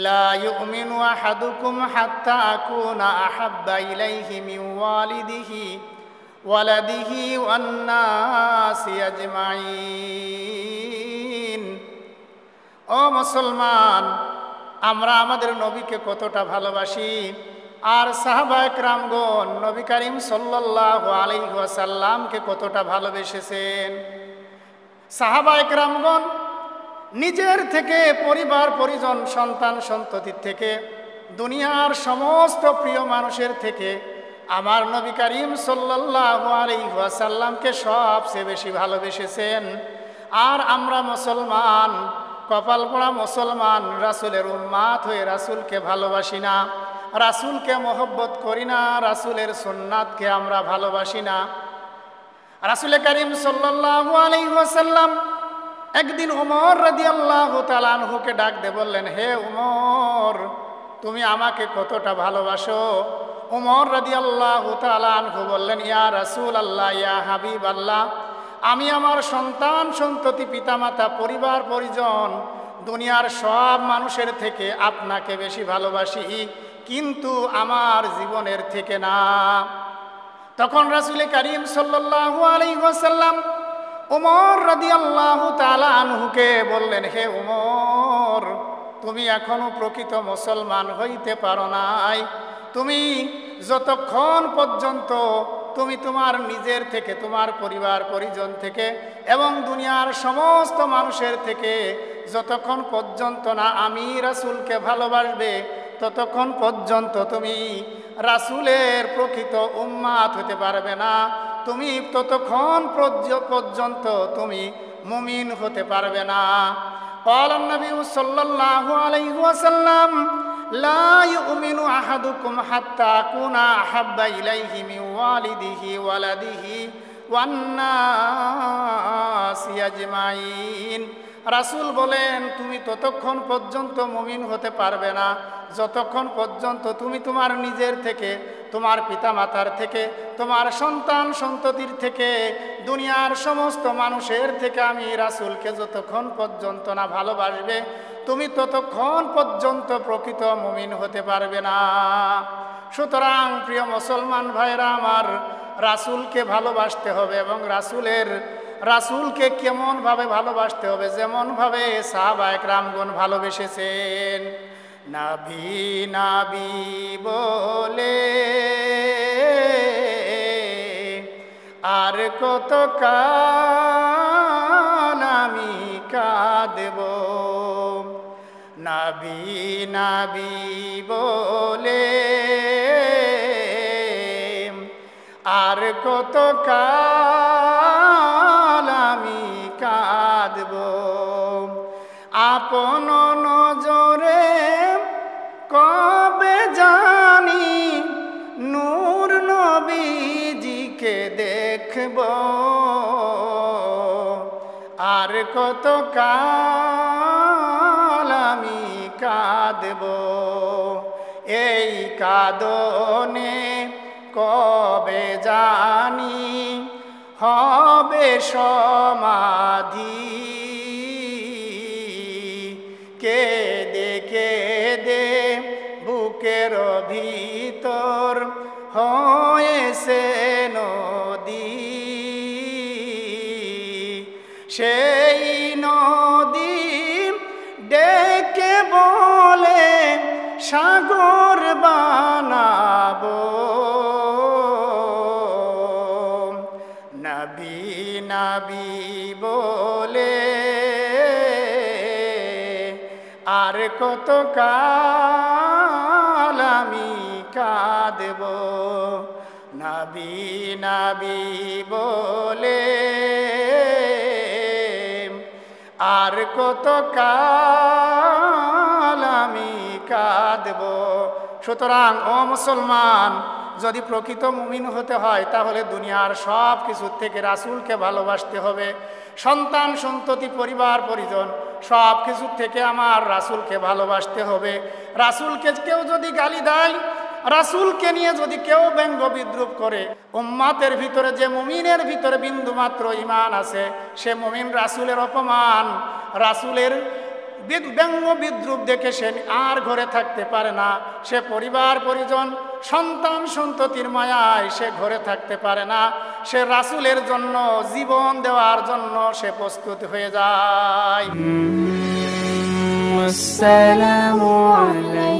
লা ইউমিনু আহাদুকুম হাত্তা আকুনা আহাব্বা ইলাইহি মিন ওয়ালিদিহি ওয়ালাদিহি ওয়ান নাসি আজমাইন। ও মুসলমান, আমরা আমাদের নবীকে কতটা ভালোবাসি, আর সাহাবায়ে কেরামগণ নবী করিম সাল্লাল্লাহু আলাইহি ওয়াসাল্লামকে কতটা ভালোবেসেছেন। সাহাবায়ে কেরামগণ নিজের থেকে, পরিবার পরিজন, সন্তান সন্ততির থেকে, দুনিয়ার সমস্ত প্রিয় মানুষের থেকে আমার নবী করিম সাল্লাল্লাহু আলাইহি ওয়াসাল্লামকে সবচেয়ে বেশি ভালোবেসেছেন। আর আমরা মুসলমান, কপাল পোড়া মুসলমান, রাসূলের উম্মাত হয়ে রাসূলকে ভালোবাসি না, রাসূলকে মহব্বত করি না, রাসূলের সুন্নাতকে আমরা ভালোবাসি না। রাসূল করিম সাল্লাল্লাহু আলাইহি ওয়াসাল্লাম একদিন উমর রাদিয়াল্লাহু তাআলা আনহুকে ডাক দিয়ে বললেন, হে উমর, তুমি আমাকে কতটা ভালোবাসো? উমর রাদিয়াল্লাহু তাআলা আনহু বললেন, ইয়া রাসূলুল্লাহ, ইয়া হাবিবাল্লাহ, আমি আমার সন্তান সন্ততি, পিতামাতা, পরিবার পরিজন, দুনিয়ার সব মানুষের থেকে আপনাকে বেশি ভালোবাসি, কিন্তু আমার জীবনের থেকে না। তখন রাসূল করিম সাল্লাল্লাহু আলাইহি ওয়াসাল্লাম উমর রাদিয়াল্লাহু তাআলা আনহুকে বললেন, হে উমর, তুমি এখনো প্রকৃত মুসলমান হইতে পারো নাই। তুমি যতক্ষণ পর্যন্ত তুমি তোমার নিজের থেকে, তোমার পরিবার পরিজন থেকে এবং দুনিয়ার সমস্ত মানুষের থেকে যতক্ষণ পর্যন্ত না আমি রাসূলকে ভালোবাসবে, ততক্ষণ পর্যন্ত তুমি রাসূলের প্রকৃত উম্মাত হতে পারবে না। তুমি ততক্ষণ পর্যন্ত তুমি মুমিন হতে পারবে না। ক্বালা নবী সাল্লাল্লাহু আলাইহি ওয়াসাল্লাম, লা ইউমিনু আহাদুকুম হাত্তা আকুনা আহাব্বা ইলাইহি মিন ওয়ালিদিহি ওয়ালাদিহি ওয়ান নাসি আজমাইন। রাসূল বলেন, তুমি ততক্ষণ পর্যন্ত মুমিন হতে পারবে না যতক্ষণ পর্যন্ত তুমি তোমার নিজের থেকে, তোমার পিতামাতার থেকে, তোমার সন্তান সন্ততির থেকে, দুনিয়ার সমস্ত মানুষের থেকে আমি রাসূলকে যতক্ষণ পর্যন্ত না ভালোবাসবে, তুমি ততক্ষণ পর্যন্ত প্রকৃত মুমিন হতে পারবে না। সুতরাং প্রিয় মুসলমান ভাইরা আমার, রাসূলকে ভালোবাসতে হবে এবং রাসূলকে কেমনভাবে ভালোবাসতে হবে? যেমনভাবে সাহাবায়ে কেরামগণ ভালোবেসেছেন। নাবি নাবি বলে আর কত কাল আমি কাঁদব, নাবি নাবি বলে আর কত কাল আমি কাঁদব। আপন নজরে কবে জানি নূর নবীজিকে দেখব, আর কত কাল আমি কাঁদব। এই কাঁদনে কবে জানি হবে সমাধি, কেঁদে কেঁদে বুকের ভিতর হয়েছে নদী, সেই নদী ডেকে বলে সাগর বানাবো। নবী নবী বলে আর কত কাল আমি কাঁদব, নবী নবী বলে আর কত কাল আমি কাঁদব। সুতরাং ও মুসলমান, যদি প্রকৃত মুমিন হতে হয় তাহলে দুনিয়ার সব কিছুর থেকে রাসূলকে ভালোবাসতে হবে। সন্তান সন্ততি পরিবার পরিজন সব কিছুর থেকে আমার রাসূলকে ভালোবাসতে হবে। রাসূলকে কেউ যদি গালি দেয়, রাসূলকে নিয়ে যদি কেউ ব্যঙ্গ বিদ্রুপ করে, উম্মাতের ভিতরে যে মুমিনের ভিতরে বিন্দুমাত্র ঈমান আছে, সে মুমিন রাসূলের অপমান, রাসূলের ব্যঙ্গ বিদ্রুপ দেখে সে আর ঘরে থাকতে পারে না, সে পরিবার পরিজন সন্তান সন্ততির মায়ায় সে ঘরে থাকতে পারে না, সে রাসূলের জন্য জীবন দেওয়ার জন্য সে প্রস্তুত হয়ে যায়। আসসালামু আলাইকুম।